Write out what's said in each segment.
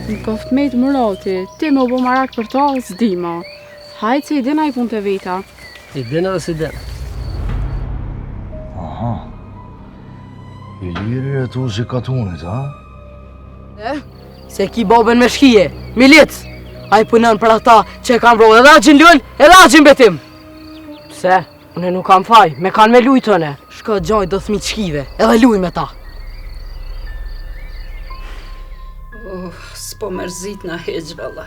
Në koft me të mëroti, ti më bo marak për ta, s'dima. Hajtë se i dina i pun të veta. I dina dhe si dina. Aha. I liri e tu si katunit, ha? Se ki babën me shkije, milic. A i punën për ata që e kam vrojë edhe agjin lull, edhe agjin betim. Pse? Une nuk kam faj, me kanë me luj tëne. Shko gjoj do thmi të shkive, edhe luj me ta. S'po mërzit na heqë, valla.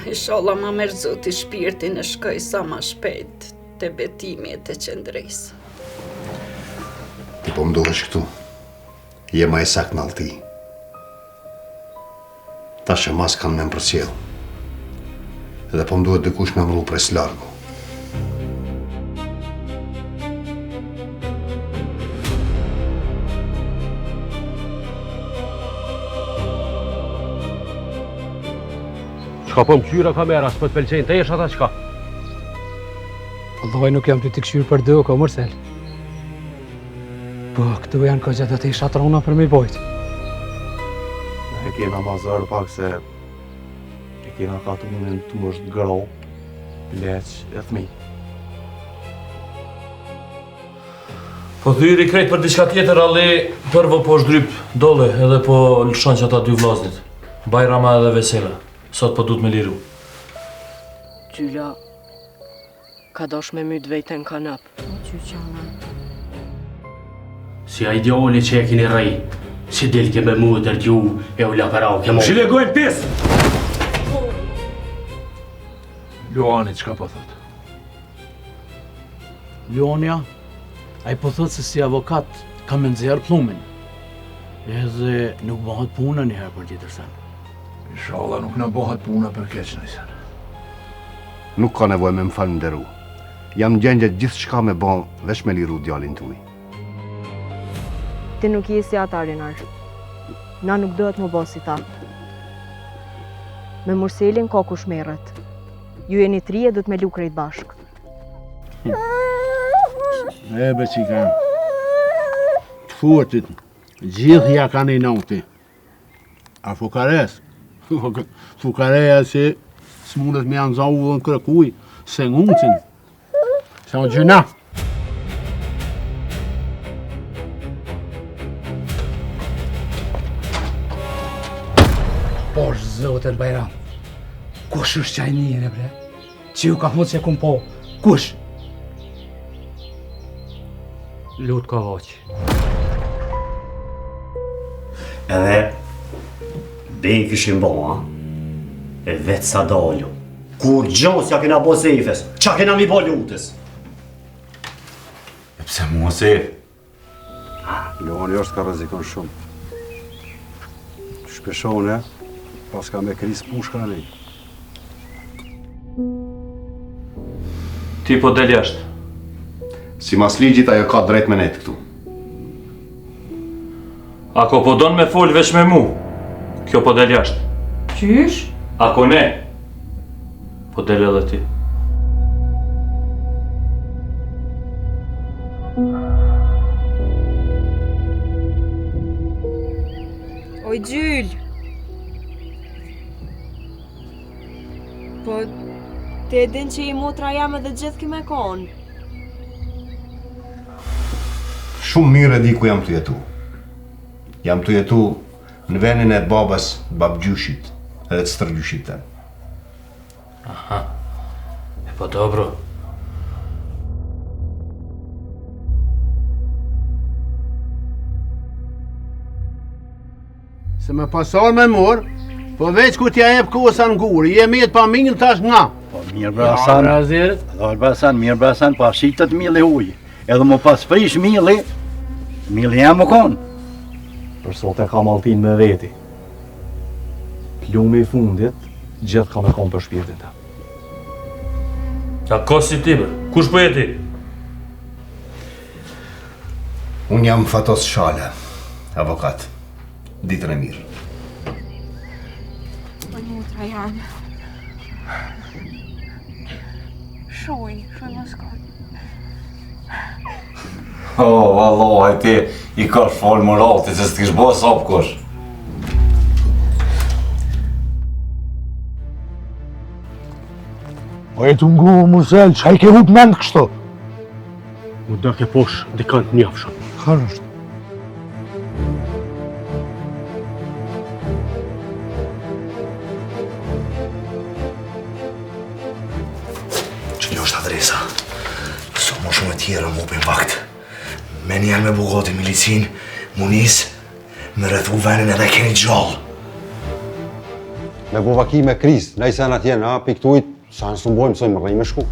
Inshallah ma merë zoti shpirtin e shkoj sa ma shpejt të betimi e të qëndrejs. Ti po mdohesh këtu. Je ma e sak në alti. Ta që mas kanë me më përcjell. Edhe po mdohet dikush me mru pres largu. Shka po më qyra kamera, s'po të pelqenjë, të jesh ata qka? Wallahi nuk jam ty të këshyrë për do, ka Mërsel. Po, këtu janë ka gjithë të i shatrona për me bojt. E kena mazar pak se e kena katunit të është gro, leq e thmi. Po thyri krejt për diçka tjetër, alli përvo po shdryp dole edhe po lëshon që ata dy vllaznit. Bajrama edhe Vesela. Sot po du të me liru. Gjyla, ka dosh me myt vejten kanap. Qyqana. Si a ideoli që e kini rrej, si del ke me mu e dërgju e u laparau ke mu. Shilegojnë pis! Luani, qka po thot? Luania, a i po thot se si avokat ka me nëzjerë plumin. Edhe nuk bëhat puna njëherë për tjetër sen. Inshallah nuk në bëhat puna për keq nëjsen. Nuk ka nevoj me më falënderu. Jam gjengje gjithë shka me bon, veç me liru djalin tuj. Ti nuk je si ata, Rinar. Na nuk dohet më bo si ta. Me Murselin ka kush merret. Ju jeni tri e do të me lu krejt bashk. E be qika, të fuatit, gjithë ja kanë i nauti. A fukares? Fukareja që s'mundet me janë zau dhe në kërkuj, se ngungësin. Se o gjyna. Posh, zotën Bajram. Kush është qaj njëre, bre? Që ju ka thotë që kum po? Kush? Lut ka hoqë. Edhe bej këshim bo, ha? E vetë sa dalu. Kur gjohës ja kena bo sejfes, qa kena mi bo lutës? E pse mua sejf? Luani është ka rrezikon shumë. Shpeshone, pas ka me kris pushka në nej. Ti po del jashtë. Si mas ligjit ajo ka drejt me nejtë këtu. Ako po don me fol veç me mu, kjo po del jashtë. Qysh? Ako ne, po del edhe ti. Oj, Gjyl! Po, ti e din që i motra jam edhe gjithë kime konë. Shumë mirë e di ku jam të jetu. Jam të jetu në venin e babas babgjyshit edhe të stërgjyshit ten. Aha, e po dobro. Se me pasar me mor, po veç ku t'ja jep kosa në guri, je mirë pa minë tash nga. Po mirë brasan, Dhalë brasan, mirë brasan, pa shqitët mili huj. Edhe më pas frish mili jam më konë. Për sot e kam altin me veti. Plumi i fundit, gjithë ka me konë për shpirtin ta. A ka si ti, bre? Kush po jeti? Unë jam Fatos Shale, avokat. Ditën e mirë. Po motra janë. Shoj më s'ka. Vallahi ti i ka fol moralti se s'kish bo sap kush. O e të ngu, Musel, qa i ke hup mend kështu? Mu da ke posh dikant njafshëm. Kërë është? Që kjo është adresa. So më shumë e tjera më upin vakt. Me njerë me Bugoti milicin, Muniz, me rrethu venin edhe keni gjallë. Me bovaki me kriz, nejse në atje, piktuit, sa nësë të mbojmë, sojmë rrej me shku.